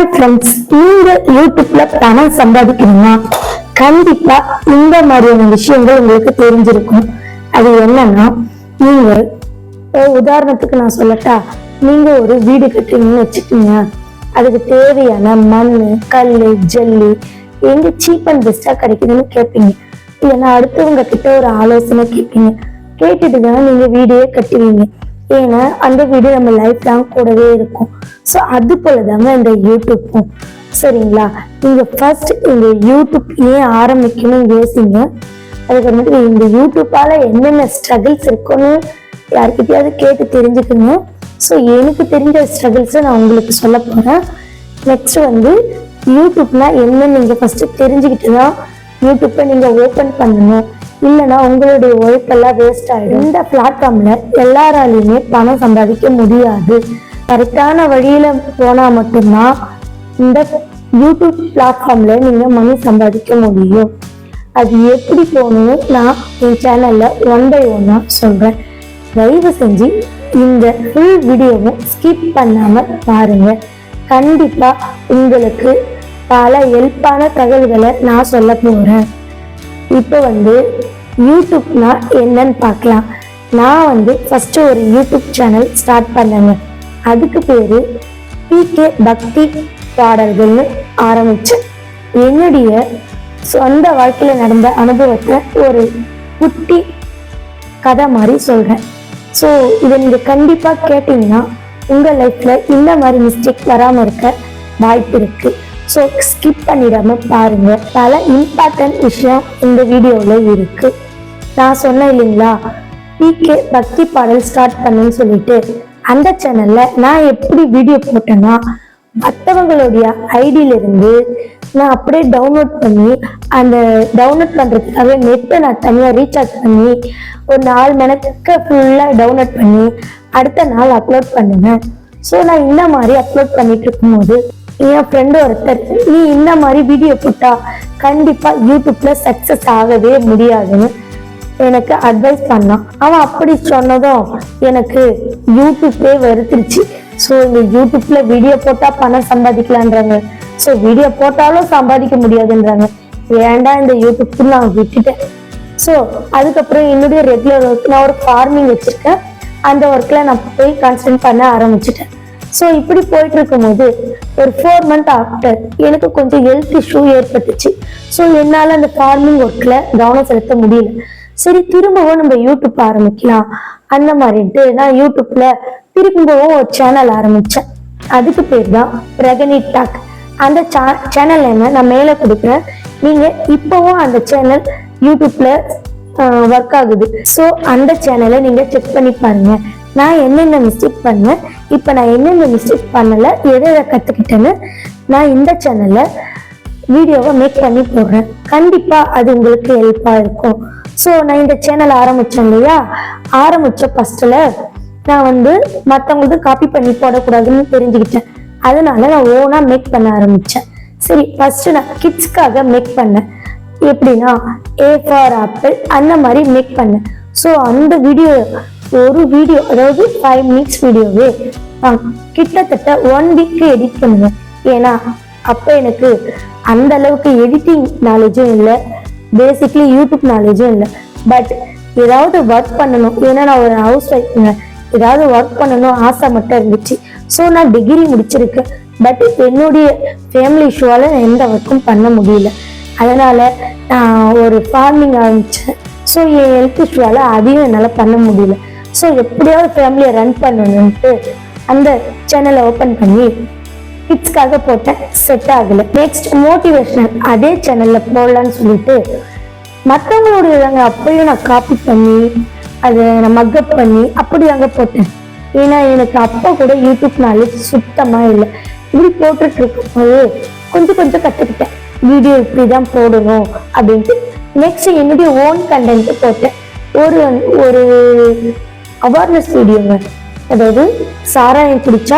Hi friends, நீங்க யூடியூப்ல பணம் சம்பாதிக்கணுமா? கண்டிப்பா இந்த மாதிரியான விஷயங்கள் உங்களுக்கு தெரிஞ்சிருக்கும். அது என்னன்னா, நீங்க உதாரணத்துக்கு நான் சொல்லட்டா, நீங்க ஒரு வீடு கட்டுறீங்கன்னு வச்சுக்கோங்க. அதுக்கு தேவையான மண், கல், ஜல்லி எங்க சீப் அண்ட் பெஸ்டா கிடைக்குதுன்னு கேட்பீங்க. இல்லைன்னா அடுத்தவங்க கிட்ட ஒரு ஆலோசனை கேட்பீங்க. கேட்டுட்டு தான் நீங்க வீடையே கட்டுவீங்க. ஏன்னா அந்த வீடு நம்ம லைஃப் லாங் கூடவே இருக்கும். ஸோ அது போலதாங்க இந்த யூடியூப்பும். சரிங்களா? நீங்க ஃபர்ஸ்ட் இந்த யூடியூப் ஏன் ஆரம்பிக்கணும்னு யோசிங்க. அதுக்கப்புறமேட்டு இந்த யூடியூப்பால என்னென்ன ஸ்ட்ரகிள்ஸ் இருக்குன்னு யார்கிட்டயாவது கேட்டு தெரிஞ்சுக்கணும். ஸோ எனக்கு தெரிஞ்ச ஸ்ட்ரகிள்ஸை நான் உங்களுக்கு சொல்ல போறேன். நெக்ஸ்ட் யூடியூப்னா என்னன்னு நீங்க ஃபர்ஸ்ட் தெரிஞ்சுக்கிட்டு தான் யூடியூப்பை நீங்க ஓபன் பண்ணணும். இல்லைன்னா உங்களுடைய உழைப்பெல்லாம் வேஸ்ட் ஆயிடும். இந்த பிளாட்ஃபார்ம்ல எல்லாராலையுமே பணம் சம்பாதிக்க முடியாது. கரெக்டான வழியில போனா மட்டும்தான் இந்த யூடியூப் பிளாட்ஃபார்ம்ல நீங்க மணி சம்பாதிக்க முடியும். அது எப்படி போகணும்னு நான் என் சேனல்ல 1 by 1 சொல்றேன். தயவு செஞ்சு இந்த ஃபுல் வீடியோவும் ஸ்கிப் பண்ணாம பாருங்க. கண்டிப்பா உங்களுக்கு பல ஹெல்ப்பான தகவல்களை நான் சொல்ல போறேன். இப்போ யூடியூப்னா என்னன்னு பார்க்கலாம். நான் ஃபர்ஸ்ட் ஒரு யூடியூப் சேனல் ஸ்டார்ட் பண்ணேங்க. அதுக்கு பேரு PK பக்தி பாடல்கள்னு ஆரம்பிச்சேன். என்னுடைய சொந்த வாழ்க்கையில நடந்த அனுபவத்தை ஒரு குட்டி கதை மாதிரி சொல்றேன். ஸோ இதை நீங்க கண்டிப்பா கேட்டீங்கன்னா உங்க லைஃப்ல இந்த மாதிரி மிஸ்டேக் வராம இருக்க வாய்ப்பு இருக்கு. ஸோ ஸ்கிப் பண்ணிடாம பாருங்க. பல இம்பார்ட்டன்ட் விஷயம் இந்த வீடியோல இருக்கு. நான் சொன்னேன் இல்லைங்களா, PK பக்தி பாடல் ஸ்டார்ட் பண்ணுன்னு சொல்லிட்டு. அந்த சேனல்ல நான் எப்படி வீடியோ போட்டேன்னா, மற்றவங்களுடைய ஐடியில இருந்து நான் அப்படியே டவுன்லோட் பண்ணி, அந்த டவுன்லோட் பண்றதுக்காக நெட்டை நான் தனியாக ரீசார்ஜ் பண்ணி ஒரு 4 மணிக்கு ஃபுல்லாக டவுன்லோட் பண்ணி அடுத்த நாள் அப்லோட் பண்ணுவேன். ஸோ நான் இந்த மாதிரி அப்லோட் பண்ணிட்டு இருக்கும்போது என் ஃப்ரெண்டு ஒருத்தர், நீ இந்த மாதிரி வீடியோ போட்டா கண்டிப்பா யூடியூப்ல சக்சஸ் ஆகவே முடியாதுன்னு எனக்கு அட்வைஸ் பண்ணான். அவன் அப்படி சொன்னதும் எனக்கு யூடியூப்பே வெறுத்துருச்சு. ஸோ இந்த யூடியூப்ல வீடியோ போட்டா பணம் சம்பாதிக்கலான்றாங்க. ஸோ வீடியோ போட்டாலும் சம்பாதிக்க முடியாதுன்றாங்க. வேண்டாம் இந்த யூடியூப்க்கு நான் விட்டுட்டேன். ஸோ அதுக்கப்புறம் என்னுடைய ரெகுலர் ஒர்க், நான் ஒரு ஃபார்மிங் வச்சிருக்கேன். அந்த ஒர்க்ல நான் போய் கான்சன்ட்ரேட் பண்ண ஆரம்பிச்சிட்டேன். ஸோ இப்படி போயிட்டு இருக்கும்போது ஒரு 4 months ஆஃப்டர் எனக்கு கொஞ்சம் ஹெல்த் இஷ்யூ ஏற்பட்டுச்சு. ஸோ என்னால் அந்த ஃபார்மிங் ஒர்க்ல கவனம் செலுத்த முடியல. சரி, திரும்பவும் நம்ம யூடியூப் ஆரம்பிக்கலாம் அந்த மாதிரின்ட்டு நான் யூடியூப்ல திரும்பவும் ஒரு சேனல் ஆரம்பிச்சேன். அதுக்கு பேர் தான் பிரகனி டாக். அந்த சேனல் நான் மேலே கொடுக்குறேன். நீங்க இப்பவும் அந்த சேனல் யூடியூப்ல ஒர்க் ஆகுது. ஸோ அந்த சேனலை நீங்க செக் பண்ணி பாருங்க. நான் என்னென்ன மிஸ்டேக் பண்ணேன், இப்போ நான் என்னென்ன மிஸ்டேக் பண்ணல, எதை கற்றுக்கிட்டேன்னு நான் இந்த சேனல்ல வீடியோவை மேக் பண்ணி போடுறேன். கண்டிப்பா அது உங்களுக்கு ஹெல்ப்பாக இருக்கும். ஸோ நான் இந்த சேனல் ஆரம்பிச்சேன் இல்லையா, ஆரம்பிச்ச ஃபர்ஸ்ட்ல நான் மற்றவங்களுக்கு காப்பி பண்ணி போடக்கூடாதுன்னு தெரிஞ்சுக்கிட்டேன். அதனால நான் ஓனா மேக் பண்ண ஆரம்பிச்சேன். சரி, ஃபர்ஸ்ட் நான் கிட்ஸ்க்காக மேக் பண்ணேன். எப்படின்னா A for ஆப்பிள் அந்த மாதிரி மேக் பண்ணேன். ஸோ அந்த ஒரு வீடியோ அதாவது 5 minutes வீடியோவே கிட்டத்தட்ட 1 week எடிட் பண்ணுவேன். ஏன்னா அப்போ எனக்கு அந்த அளவுக்கு எடிட்டிங் நாலேஜும் இல்லை, பேசிக்லி யூடியூப் நாலேஜும் இல்லை. பட் ஏதாவது ஒர்க் பண்ணணும், ஏன்னா நான் ஒரு ஹவுஸ் ஒய்ஃப்ங்க, ஏதாவது ஒர்க் பண்ணணும் ஆசை மட்டும் இருந்துச்சு. ஸோ நான் டிகிரி முடிச்சிருக்கேன். பட் என்னுடைய ஃபேமிலி இஷ்யூவால நான் எந்த ஒர்க்கும் பண்ண முடியல. அதனால நான் ஒரு ஃபார்மிங் ஆரம்பிச்சேன். ஸோ என் ஹெல்த் இஷ்யூவால அதையும் என்னால் பண்ண முடியல. ஸோ எப்படியாவது ஃபேமிலியை ரன் பண்ணணும்ட்டு அந்த சேனலை ஓப்பன் பண்ணி கிட்ஸ்க்காக போட்டேன். செட் ஆகலை. நெக்ஸ்ட் மோட்டிவேஷனல் அதே சேனல்ல போடலான்னு சொல்லிட்டு மற்றவங்களுடைய அப்பயும் நான் காப்பி பண்ணி அதை நான் மக்கப் பண்ணி அப்படி போட்டேன். ஏன்னா எனக்கு அப்போ கூட யூடியூப் நாலேஜ் சுத்தமாக இல்லை. இப்படி போட்டுட்டு இருக்கும்போது கொஞ்சம் கற்றுக்கிட்டேன், வீடியோ இப்படி தான் போடணும் அப்படின்ட்டு. நெக்ஸ்ட் என்னுடைய ஓன் கண்டென்ட் போட்டேன். ஒரு அவேர்னஸ் வீடியோங்க, அதாவது சாராயம் குடிச்சா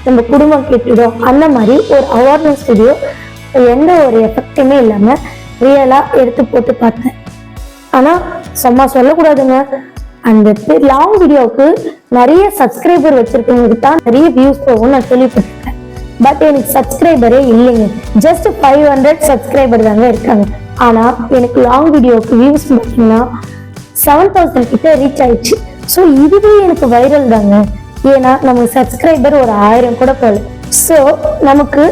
நம்ம குடும்பம் கெட்டுடும் அந்த மாதிரி ஒரு அவேர்னஸ் வீடியோ. எந்த ஒரு எஃபெக்டுமே இல்லாமல் ரியலாக எடுத்து போட்டு பார்த்தேன். ஆனால் சும்மா சொல்லக்கூடாதுங்க, அந்த லாங் வீடியோவுக்கு நிறைய சப்ஸ்கிரைபர் வச்சிருக்கவங்களுக்கு தான் நிறைய வியூஸ் போகும் நான் கேள்விப்பட்டிருக்கேன். பட் எனக்கு சப்ஸ்கிரைபரே இல்லைங்க. ஜஸ்ட் 500 சப்ஸ்கிரைபர் தாங்க இருக்காங்க. ஆனா எனக்கு லாங் வீடியோவுக்கு வியூஸ் பார்த்தீங்கன்னா 7000 கிட்ட ரீச் ஆயிடுச்சு. ஸோ இதுவே எனக்கு வைரல் தாங்க. ஏன்னா நமக்கு சப்ஸ்கிரைபர் ஒரு 1000 கூட போகல. ஸோ நமக்கு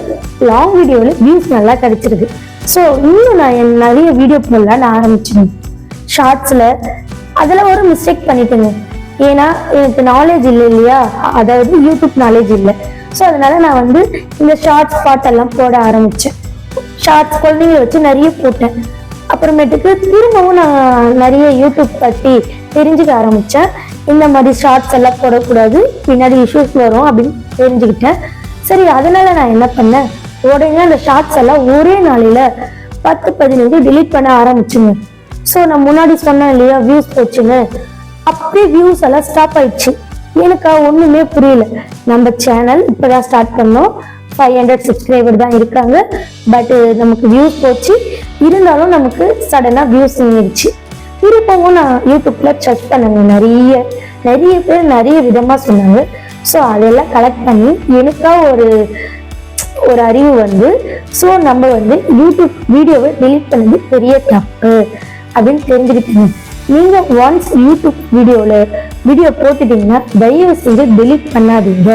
லாங் வீடியோவில் வியூஸ் நல்லா கிடைச்சிருக்கு. ஸோ இன்னும் நான் நிறைய வீடியோ போடலான்னு ஆரம்பிச்சிருந்தேன். ஷார்ட்ஸில் அதில் ஒரு மிஸ்டேக் பண்ணிட்டேங்க. ஏன்னா எனக்கு நாலேஜ் இல்லை இல்லையா, அதாவது யூடியூப் நாலேஜ் இல்லை. ஸோ அதனால நான் இந்த ஷார்ட்ஸ் பாட்டெல்லாம் போட ஆரம்பித்தேன். ஷார்ட்ஸ் குழந்தைங்களை வச்சு நிறைய போட்டேன். அப்புறமேட்டுக்கு திரும்பவும் நான் நிறைய யூடியூப் பற்றி தெரிஞ்சுக்க ஆரம்பித்தேன். இந்த மாதிரி ஷார்ட்ஸ் எல்லாம் போடக்கூடாது, பின்னாடி இஷ்யூஸ் வரும் அப்படின்னு தெரிஞ்சுக்கிட்டேன். சரி, அதனால நான் என்ன பண்ணேன், உடனே அந்த ஷார்ட்ஸ் எல்லாம் ஒரே நாளையில 10-15 டிலீட் பண்ண ஆரம்பிச்சுங்க. ஸோ நான் முன்னாடி சொன்னேன் இல்லையா, வியூஸ் போச்சுங்க. அப்படியே வியூஸ் எல்லாம் ஸ்டாப் ஆயிடுச்சு. எனக்கு ஒண்ணுமே புரியல. நம்ம சேனல் இப்பதான் ஸ்டார்ட் பண்ணோம், 500 சப்ஸ்கிரைபர் தான் இருக்காங்க. பட் நமக்கு வியூஸ் போச்சு. இருந்தாலும் நமக்கு சடனா வியூஸ் நின்றுச்சு. திருப்பவும் நான் யூடியூப்ல சர்ச் பண்ணுங்க, நிறைய பேர் நிறைய விதமா சொன்னாங்க. ஸோ அதெல்லாம் கலெக்ட் பண்ணி எனக்கா ஒரு அறிவு ஸோ நம்ம யூடியூப் வீடியோவை டெலீட் பண்ணது பெரிய தப்பு அப்படின்னு தெரிஞ்சுக்கிட்டேன். நீங்க ஒன்ஸ் யூடியூப் வீடியோ போட்டுட்டீங்கன்னா தயவு செஞ்சு டெலீட் பண்ணாதீங்க.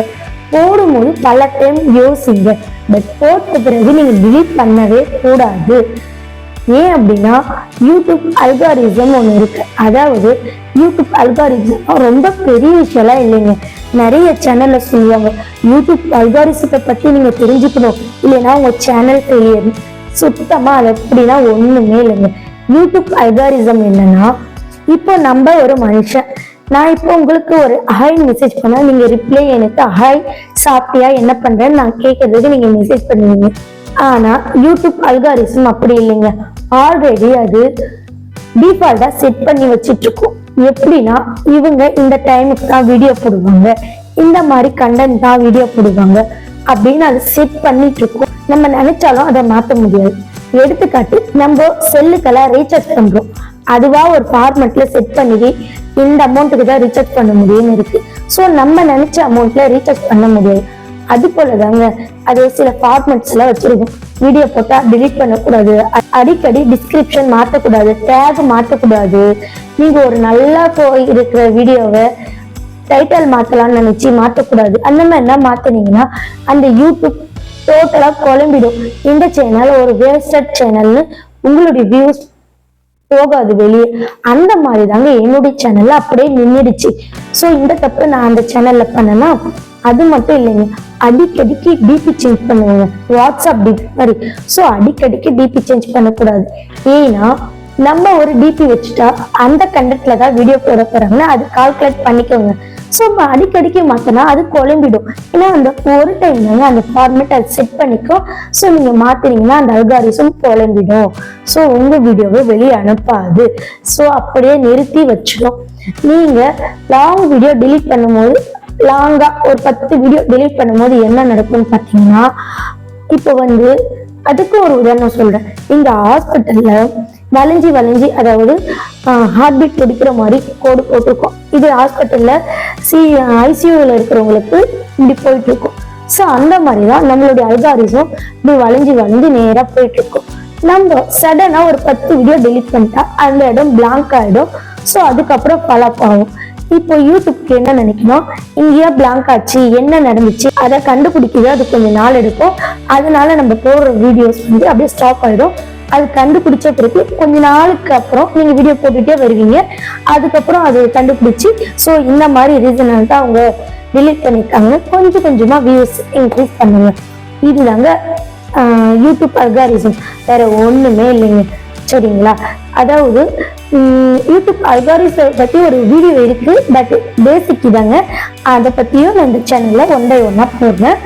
போடும்போது பல டைம் யோசிங்க. பட் போட்ட பிறகு நீங்க டெலீட் பண்ணவே கூடாது. ஏன் அப்படின்னா யூடியூப் அல்காரிசம் ஒன்று இருக்கு. அதாவது யூடியூப் அல்காரிசம் ரொம்ப பெரிய விஷயம்லாம் இல்லைங்க. நிறைய சேனல்ல சொல்லுவாங்க யூடியூப் அல்காரிசத்தை பத்தி நீங்க தெரிஞ்சுக்கணும், இல்லைன்னா உங்க சேனல் ஃபெயிலியர். சுத்தமா அது எப்படின்னா ஒண்ணுமே இல்லைங்க. யூடியூப் அல்காரிசம் என்னன்னா, இப்போ நம்ம ஒரு மனுஷன், நான் இப்போ உங்களுக்கு ஒரு ஹாய் மெசேஜ் பண்ணா நீங்க ரிப்ளை எனக்கு ஹாய் சாப்பிட்டியா என்ன பண்றேன்னு நான் கேட்கறதுக்கு நீங்க மெசேஜ் பண்ணுவீங்க. ஆனா யூடியூப் அல்காரிசம் அப்படி இல்லைங்க. ஆல்ரெடி அது டிஃபால்ட்டா செட் பண்ணி வச்சிட்டு இருக்கும். எப்படின்னா, இவங்க இந்த டைமுக்கு தான் வீடியோ போடுவாங்க, இந்த மாதிரி கண்டென்ட் தான் வீடியோ போடுவாங்க அப்படின்னு அது செட் பண்ணிட்டு இருக்கும். நம்ம நினைச்சாலும் அதை மாற்ற முடியாது. எடுத்துக்காட்டு, நம்ம செல்லுக்கெல்லாம் ரீசார்ஜ் பண்றோம், அதுவா ஒரு ஃபார்மெட்ல செட் பண்ணி இந்த அமௌண்ட்டுக்கு தான் ரீசார்ஜ் பண்ண முடியும்னு இருக்கு. ஸோ நம்ம நினைச்ச அமௌண்ட்ல ரீசார்ஜ் பண்ண முடியாது. அது போலதாங்க அது சில ஃபார்மெட்ஸ் எல்லாம் வச்சிருக்கும். வீடியோ போட்டா டிலீட் பண்ணக்கூடாது, அடிக்கடி டிஸ்கிரிப்ஷன் மாற்றக்கூடாது, டேக் மாற்றக்கூடாது. நீங்க ஒரு நல்லா இருக்கிற வீடியோவை டைட்டில் மாத்தலாம்னு நினைச்சு மாற்றக்கூடாது. அந்த மாதிரிலாம் மாத்தினீங்கன்னா அந்த யூடியூப் டோட்டலா குழம்பிடும். இந்த சேனல் ஒரு வேஸ்டட் சேனல்னு உங்களுடைய வியூஸ் போகாது வெளியே. அந்த மாதிரி தாங்க என்னுடைய சேனல்ல அப்படியே நின்றுடுச்சு. ஸோ இந்த தப்பு நான் அந்த சேனல்ல பண்ணனா, அது மட்டும் இல்லைங்க, அடிக்கடிக்கு டிபி சேஞ்ச் பண்ணுவாங்க, வாட்ஸ்அப் டிபி மாதிரி. ஸோ அடிக்கடிக்கு டிபி சேஞ்ச் பண்ணக்கூடாது. ஏன்னா நம்ம ஒரு டிபி வச்சுட்டா அந்த கண்டென்ட்ல தான் வீடியோ போட போறாங்கன்னா அது கால்குலேட் பண்ணிக்கோங்க. ஸோ அடிக்கடிக்கு மாத்தினா அது குழம்பிடும். ஏன்னா அந்த ஒரு டைம் தாங்க அந்த ஃபார்மேட் அது செட் பண்ணிக்கும். ஸோ நீங்க மாத்தினீங்கன்னா அந்த அல்காரிசம் குழம்பிடும். ஸோ உங்க வீடியோவை வெளியே அனுப்பாது. ஸோ அப்படியே நிறுத்தி வச்சிடும். நீங்க லாங் வீடியோ டெலீட் பண்ணும்போது, லாங்கா ஒரு 10 வீடியோ டெலீட் பண்ணும்போது என்ன நடக்கும்னு பார்த்தீங்கன்னா, இப்போ அதுக்கு ஒரு உதாரணம் சொல்றேன். இந்த ஹாஸ்பிட்டல்ல வளைஞ்சி அதாவது ஹார்ட் பீட் துடிக்கிற மாதிரி கோடு போட்டிருக்கோம். இது ஹாஸ்பிட்டல்ல ஐசியூல இருக்கிறவங்களுக்கு இப்படி போயிட்டு இருக்கும். ஸோ அந்த மாதிரிதான் நம்மளுடைய அல்காரிசம் இப்படி வளைஞ்சு நேரா போயிட்டு இருக்கும். நம்ம சடனா ஒரு 10 வீடியோ டெலீட் பண்ணிட்டா அந்த இடம் பிளாங்க் ஆயிடும். ஸோ அதுக்கப்புறம் ஃபாலோ ஆகும். இப்போ யூடியூப்க்கு என்ன நினைக்கணும், இங்கேயா பிளாங்க் ஆச்சு, என்ன நடந்துச்சு அதை கண்டுபிடிக்கிறது அது கொஞ்சம் நாள் எடுக்கும். அதனால நம்ம போடுற வீடியோஸ் அப்படியே ஸ்டாப் ஆயிடும். அது கண்டுபிடிச்ச பிறகு கொஞ்ச நாளுக்கு அப்புறம் நீங்க வீடியோ போட்டுட்டே வருவீங்க. அதுக்கப்புறம் அது கண்டுபிடிச்சு ஸோ இந்த மாதிரி ரீசனால் தான் அவங்க டிலீட் பண்ணிருக்காங்க, கொஞ்சம் கொஞ்சமா வியூஸ் இன்க்ரீஸ் பண்ணுங்க. இதுதாங்க யூடியூப் அல்காரிசம், வேற ஒண்ணுமே இல்லைங்க. சரிங்களா? அதாவது யூடியூப் அல்காரிசம் பத்தி ஒரு வீடியோ இருக்கு, பட் பேசிக் இதாங்க. அதை பத்தியும் நான் இந்த சேனல்ல ஒன் பை ஒன்னா போடுறேன்.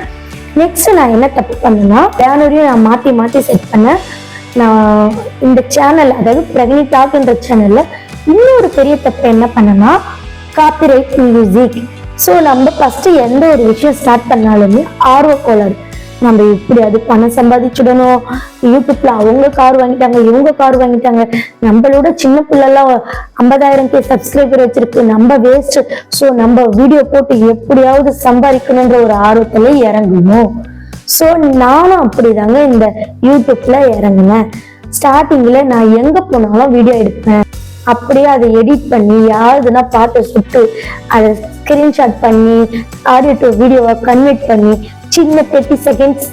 நெக்ஸ்ட் நான் என்ன தப்பு பண்ணேன்னா, பேனரையும் நான் மாத்தி செட் பண்ணேன். நான் இந்த சேனல், அதாவது பிரகனி டாக்ன்ற சேனல்ல இன்னொரு பெரிய தப்பு என்ன பண்ணேன்னா, காப்பிரைட் மியூசிக். ஸோ நம்ம ஃபர்ஸ்ட் எந்த ஒரு விஷயம் ஸ்டார்ட் பண்ணாலுமே ஆர்வக்கோளாறு, நம்ம இப்படி அது பணம் சம்பாதிச்சுடணும், யூடியூப்ல அவங்க கார் வாங்கிட்டாங்க, இவங்க கார் வாங்கிட்டாங்க, நம்மளோட சின்ன பிள்ளைலாம் 50,000 சப்ஸ்கிரைபர் வச்சிருக்கு, நம்ம வேஸ்ட், ஸோ நம்ம வீடியோ போட்டு எப்படியாவது சம்பாதிக்கணுன்ற ஒரு ஆர்வத்துல இறங்கணும். ஸோ நானும் அப்படிதாங்க இந்த யூடியூப்ல இறங்கினேன். ஸ்டார்டிங்ல நான் எங்க போனாலும் வீடியோ எடுப்பேன். அப்படியே அதை எடிட் பண்ணி யாருதுன்னா பாட்டை சுட்டு அதை ஸ்கிரீன்ஷாட் பண்ணி ஆடியோ டு வீடியோவை கன்வெர்ட் பண்ணி சின்ன 30 செகண்ட்ஸ்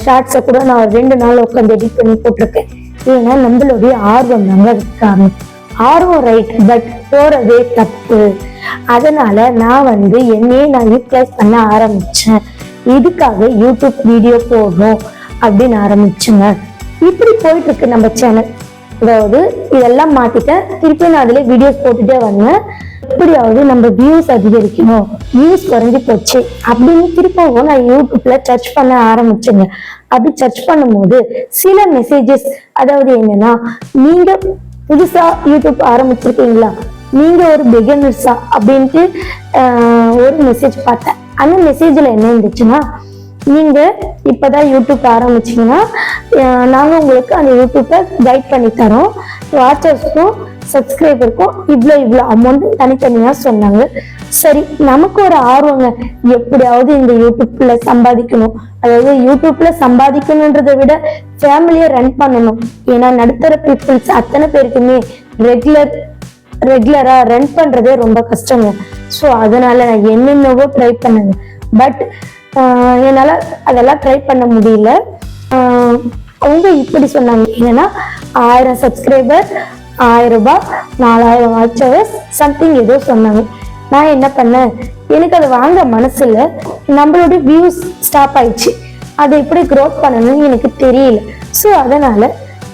ஷார்ட்ஸை கூட நான் 2 நாள் உட்காந்து எடிட் பண்ணி போட்டிருக்கேன். ஏன்னா நம்மளுடைய ஆர்வம் தாங்க இருக்காங்க. ஆர்வம் ரைட், பட் போறதே தப்பு. அதனால நான் என்னையே நான் யூட்டிலைஸ் பண்ண ஆரம்பிச்சேன். இதுக்காக யூடியூப் வீடியோ போடணும் அப்படின்னு ஆரம்பிச்சுங்க. இப்படி போயிட்டு இருக்கு நம்ம சேனல். அதாவது இதெல்லாம் மாத்திட்டேன், திருப்பி நான் அதுல வீடியோஸ் போட்டுட்டே வந்தேன். எப்படியாவது நம்ம வியூஸ் அதிகரிக்கணும், வியூஸ் குறைஞ்சி போச்சு அப்படின்னு திருப்பவும் நான் யூடியூப்ல சர்ச் பண்ண ஆரம்பிச்சேங்க. அப்படி சர்ச் பண்ணும்போது சில மெசேஜஸ், அதாவது என்னன்னா, நீங்க புதுசா யூடியூப் ஆரம்பிச்சிருக்கீங்களா, நீங்க ஒரு பிகினர்ஸா அப்படின்ட்டு ஒரு மெசேஜ் பார்த்தேன். அந்த மெசேஜ்ல என்ன இருந்துச்சுன்னா, நீங்க இப்பதான் யூடியூப் ஆரம்பிச்சீங்கன்னா நாங்க உங்களுக்கு அந்த யூடியூப்பை கைட் பண்ணி தரோம், வாட்சர்ஸ்க்கும் சப்ஸ்கிரைபருக்கும் இவ்வளோ அமௌண்ட் தனித்தனியா சொன்னாங்க. சரி, நமக்கு ஒரு ஆர்வங்க, எப்படியாவது இந்த யூடியூப்ல சம்பாதிக்கணும். அதாவது யூடியூப்ல சம்பாதிக்கணுன்றதை விட ஃபேமிலியை ரன் பண்ணணும். ஏன்னா நடுத்தர பீப்புள்ஸ் அத்தனை பேருக்குமே ரெகுலரா ரன் பண்றதே ரொம்ப கஷ்டங்க. ஸோ அதனால நான் என்னென்னவோ ட்ரை பண்ணுங்க. பட் என்னால அதெல்லாம் ட்ரை பண்ண முடியல. அவங்க இப்படி சொன்னாங்க, என்னன்னா 1000 சப்ஸ்கிரைபர் 1000 ரூபாய், 4000 வாட்ச் ஹவர்ஸ் சம்திங் ஏதோ சொன்னாங்க. நான் என்ன பண்ணேன், எனக்கு அதை வாங்க மனசுல, நம்மளோட வியூஸ் ஸ்டாப் ஆயிடுச்சு, அதை எப்படி க்ரோத் பண்ணணும்னு எனக்கு தெரியல. ஸோ அதனால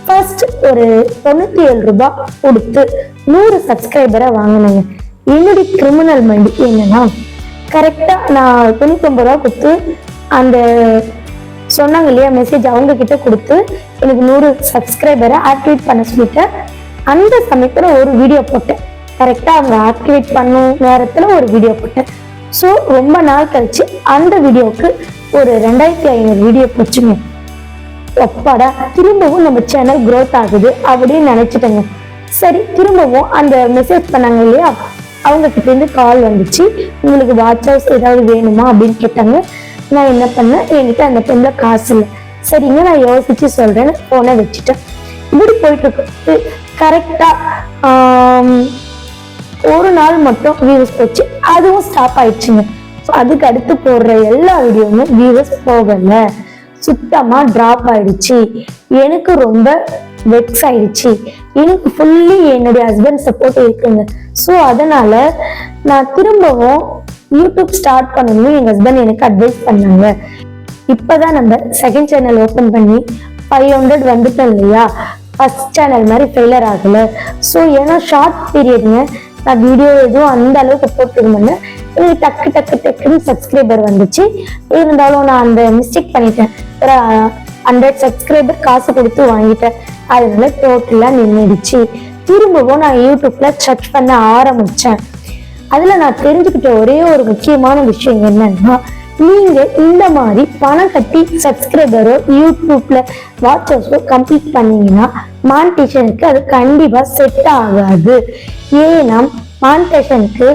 ஃபர்ஸ்ட் ஒரு 97 ரூபாய் கொடுத்து 100 சப்ஸ்கிரைபரை வாங்கினேங்க. என்னுடைய கிரிமினல் மைண்ட் என்னன்னா, கரெக்டா நான் 99 ரூபா கொடுத்து அந்த சொன்னாங்க இல்லையா மெசேஜ், அவங்க கிட்ட கொடுத்து எனக்கு 100 சப்ஸ்கிரைபரை ஆக்டிவேட் பண்ண சொல்லிட்டேன். அந்த சமயத்துல ஒரு வீடியோ போட்டேன். கரெக்டா அவங்க ஆக்டிவேட் பண்ணும் நேரத்துல ஒரு வீடியோ போட்டேன். ஸோ ரொம்ப நாள் கழிச்சு அந்த வீடியோவுக்கு ஒரு 2500 வீடியோ போச்சுங்க. அப்பாடா, திரும்பவும் நம்ம சேனல் க்ரோத் ஆகுது அப்படின்னு நினைச்சிட்டேங்க. சரி, திரும்பவும் அந்த மெசேஜ் பண்ணாங்க இல்லையா, அவங்க கிட்ட இருந்து கால் வந்துச்சு, உங்களுக்கு வாட்ச் ஹவர்ஸ் ஏதாவது வேணுமா அப்படின்னு கேட்டாங்க. நான் என்ன பண்ணேன், என்கிட்ட அந்த டைம்ல காசு இல்லை. சரிங்க, நான் யோசிச்சு சொல்றேன்னு போனை வச்சுட்டேன். இப்படி போயிட்டு இருக்கு. கரெக்டா ஒரு நாள் மட்டும் வியூஸ் போச்சு, அதுவும் ஸ்டாப் ஆயிடுச்சுங்க. அதுக்கு அடுத்து போடுற எல்லா வீடியோவும் வியூஸ் போகல, சுத்தமா டிராப் ஆயிடுச்சு. எனக்கு ரொம்ப வெக்ஸ் ஆயிடுச்சு. எனக்கு ஃபுல்லி என்னுடைய ஹஸ்பண்ட் சப்போர்ட் இருக்குங்க. ஸோ அதனால நான் திரும்பவும் யூடியூப் ஸ்டார்ட் பண்ணணும்னு எங்க ஹஸ்பண்ட் எனக்கு அட்வைஸ் பண்ணாங்க. இப்பதான் நம்ம செகண்ட் சேனல் ஓப்பன் பண்ணி 500 வந்துட்டோம் இல்லையா, ஃபர்ஸ்ட் சேனல் மாதிரி ஃபெயிலர் ஆகல. ஸோ ஏன்னா ஷார்ட் பீரியடுங்க, நான் வீடியோ எதுவும் அந்த அளவுக்கு போட்டுருந்தேன். எனக்கு டக்குன்னு சப்ஸ்கிரைபர் வந்துச்சு. இருந்தாலும் நான் அந்த மிஸ்டேக் பண்ணிட்டேன், ஒரு 100 சப்ஸ்கிரைபர் காசு கொடுத்து வாங்கிட்டேன். அதனால டோட்டலா நின்றுடுச்சு. திரும்பவும் நான் யூடியூப்ல சர்ச் பண்ண ஆரம்பிச்சேன். அதுல நான் தெரிஞ்சுக்கிட்ட ஒரே ஒரு முக்கியமான விஷயம் என்னன்னா, நீங்க இந்த மாதிரி பணம் கட்டி சப்ஸ்கிரைபரோ யூடியூப்ல வாட்சர்ஸோ கம்ப்ளீட் பண்ணீங்கன்னா மானிட்டேஷனுக்கு அது கண்டிப்பா செட் ஆகாது. ஏன்னா மானிட்டேஷனுக்கு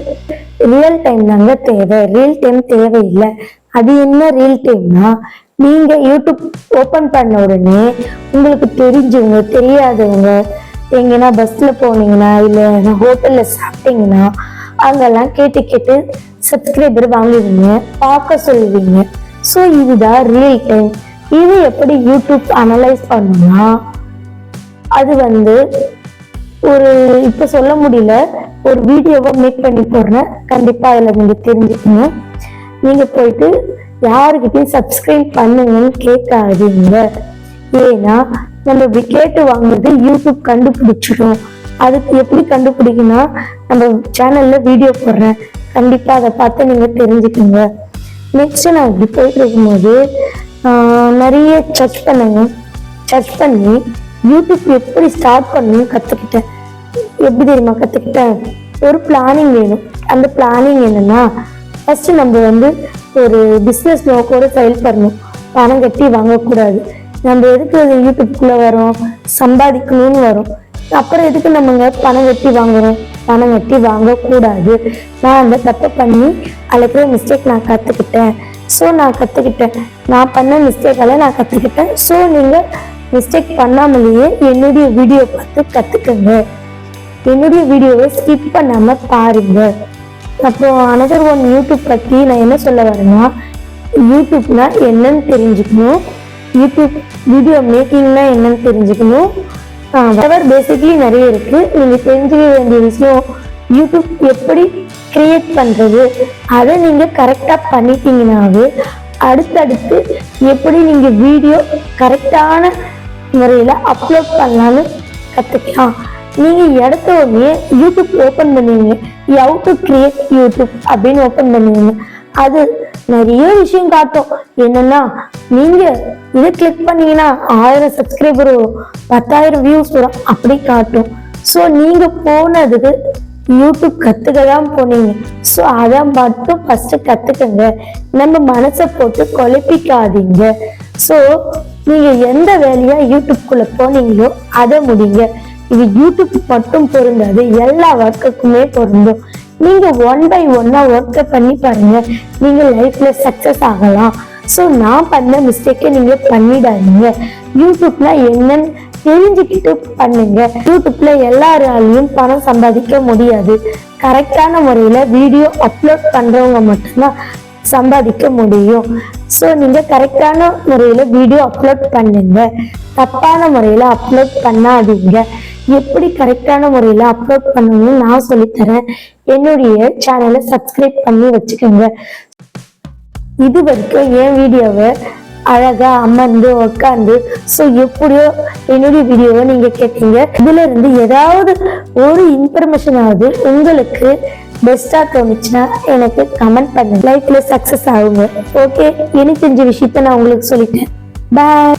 ரியல் டைம் தாங்க தேவை, ரியல் டைம் தேவையில்லை. அது என்ன ரியல் டைம்னா, நீங்க யூடியூப் ஓபன் பண்ண உடனே உங்களுக்கு தெரிஞ்சவங்க தெரியாதவங்க எங்கன்னா பஸ்ல போனீங்கன்னா இல்ல ஹோட்டல்ல சாப்பிட்டீங்கன்னா அங்கெல்லாம் கேட்டு சப்ஸ்கிரைபர் வாங்குவீங்க, பார்க்க சொல்லுவீங்க. ஸோ இதுதான் ரியல் டைம். இது எப்படி யூடியூப் அனலைஸ் பண்ணுன்னா, அது ஒரு இப்ப சொல்ல முடியல, ஒரு வீடியோவை மேக் பண்ணி போடுறேன், கண்டிப்பா அதுல நீங்க தெரிஞ்சுக்கங்க. நீங்க போயிட்டு யாருக்கிட்டையும் சப்ஸ்கிரைப் பண்ணுங்கன்னு கேட்காதீங்க. ஏன்னா நம்ம இப்படி கேட்டு வாங்குறது யூடியூப் கண்டுபிடிச்சிடும். அதுக்கு எப்படி கண்டுபிடிக்குன்னா, நம்ம சேனல்ல வீடியோ போடுறேன், கண்டிப்பா அதை பார்த்து நீங்க தெரிஞ்சுக்கோங்க. நெக்ஸ்ட் நான் இப்படி போயிட்டு இருக்கும்போது நிறைய சர்ச் பண்ணி யூடியூப் எப்படி ஸ்டார்ட் பண்ணணும்னு கத்துக்கிட்டேன். எப்படி தெரியுமா கத்துக்கிட்டேன், ஒரு பிளானிங் வேணும். அந்த பிளானிங் என்னன்னா, ஃபர்ஸ்ட் நம்ம ஒரு பிஸ்னஸ் நோக்கோட செயல்படணும், பணம் கட்டி வாங்கக்கூடாது. நம்ம எதுக்கு யூடியூப்குள்ள வரோம், சம்பாதிக்கணும்னு வரும். அப்புறம் எதுக்கு நம்மங்க பணம் கட்டி வாங்குறோம், பணம் கட்டி வாங்கக்கூடாது. நான் அந்த தப்பை பண்ணி அதுல மிஸ்டேக் நான் கத்துக்கிட்டேன். ஸோ நான் கற்றுக்கிட்டேன். நான் பண்ண மிஸ்டேக்கால நான் கற்றுக்கிட்டேன். ஸோ நீங்கள் மிஸ்டேக் பண்ணாமலேயே என்னுடைய வீடியோ பார்த்து கற்றுக்குங்க. என்னுடைய வீடியோவை ஸ்கிப் பண்ணாமல் பாருங்க. அப்புறம் அனதர் ஒன் யூடியூப் பற்றி நான் என்ன சொல்ல வரேன்னா, யூடியூப்னா என்னன்னு தெரிஞ்சுக்கணும், யூடியூப் வீடியோ மேக்கிங்னா என்னன்னு தெரிஞ்சுக்கணும். பேசிக்லி நிறைய இருக்கு. நீங்கள் தெரிஞ்சுக்க வேண்டிய விஷயம், யூடியூப் எப்படி கிரியேட் பண்ணுறது, அதை நீங்கள் கரெக்டாக பண்ணிட்டீங்கன்னாவே அடுத்தடுத்து எப்படி நீங்கள் வீடியோ கரெக்டான முறையில் அப்லோட் பண்ணலான்னு கற்றுக்கலாம். நீங்கள் எடுத்த உடனே யூடியூப் ஓப்பன் பண்ணுவீங்க, ஹவ் டு கிரியேட் யூடியூப் அப்படின்னு ஓப்பன் பண்ணுவீங்க. அது நிறைய விஷயம் காட்டும். என்னன்னா, நீங்க இதை கிளிக் பண்ணீங்கன்னா 1000 சப்ஸ்கிரைபர் வரும், 10,000 வியூஸ் வரும், அப்படி காட்டும். ஸோ நீங்க போனதுக்கு யூடியூப் கத்துக்க தான் போனீங்க. ஸோ அதை மட்டும் ஃபர்ஸ்ட் கத்துக்கங்க. நம்ம மனசை போட்டு குழப்பிக்காதீங்க. ஸோ நீங்க எந்த வேலையா யூடியூப்குள்ள போனீங்களோ அதை முடிங்க. இது யூடியூப் மட்டும் பொருந்தாது, எல்லா ஒர்க்குக்குமே பொருந்தும். நீங்க 1 by 1 ஒர்க்கை பண்ணி பாருங்க, நீங்க லைஃப்ல சக்சஸ் ஆகலாம். ஸோ நான் பண்ண மிஸ்டேக்கை நீங்க பண்ணிடாதீங்க. யூடியூப்ல என்னன்னு தெரிஞ்சுக்கிட்டு பண்ணுங்க. யூடியூப்ல எல்லாராலையும் பணம் சம்பாதிக்க முடியாது. கரெக்டான முறையில வீடியோ அப்லோட் பண்றவங்க மட்டும்தான் சம்பாதிக்க முடியும். ஸோ நீங்க கரெக்டான முறையில வீடியோ அப்லோட் பண்ணுங்க, தப்பான முறையில அப்லோட் பண்ணாதீங்க. எப்படி கரெக்டான முறையில அப்லோட் பண்ணணும்னு நான் சொல்லித்தரேன். என்னுடைய சேனலை சப்ஸ்கிரைப் பண்ணி வச்சுக்கோங்க. இது வரைக்கும் என் வீடியோவை அழகா அமர்ந்து உட்காந்து ஸோ எப்படியோ என்னுடைய வீடியோவை நீங்க கேட்டீங்க. இதுல இருந்து ஏதாவது ஒரு இன்ஃபர்மேஷன் ஆகுது உங்களுக்கு பெஸ்டா தோணுச்சுன்னா எனக்கு கமெண்ட் பண்ணுங்க. லைஃப்ல சக்சஸ் ஆகுங்க. ஓகே, எனக்கு தெரிஞ்ச விஷயத்த நான் உங்களுக்கு சொல்லிட்டேன். பாய்.